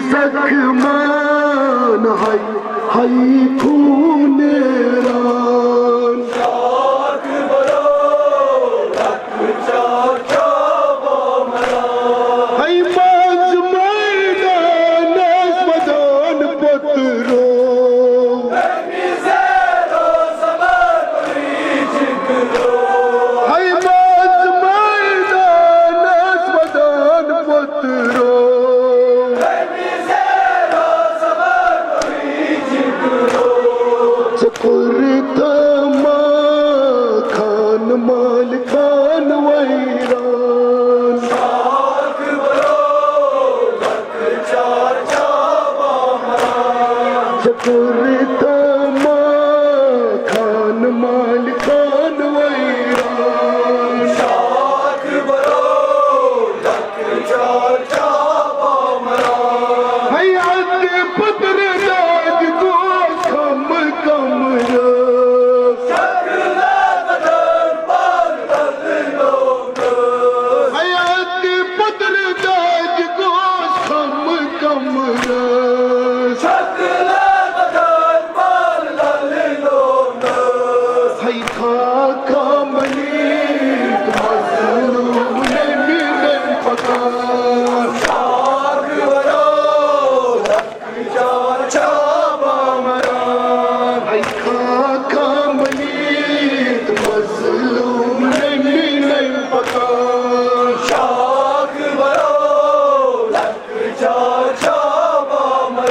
जखमान हाय हाय खूनेरान शाख बरो रख चाचा बामरा हाय माज मैदान मदान पत्रो मिज़ेरो सबर जिगरो हाय माज मैदान मदान पत्रो मिज़ेरो सबर जिगरो चकुरता खान माल खान वैरान शाख बरो रख चाचा बामरा चकुरता खान माल खान वैरान शाख बरो रख चाचा बामरा हयात पुत्र राज को कम कम शक्ल बदन पर लोग हयात पुत्र राज को कम कम शक्ल बदन पर लोग हई खाका मलिक मजलूम ने मिलन पका शाख बरो रख चाचा बामरा हई खाका मलिक मजलूम ने मिलन पका शाख बरो रख चाचा बामरा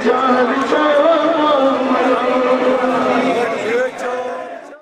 चार चार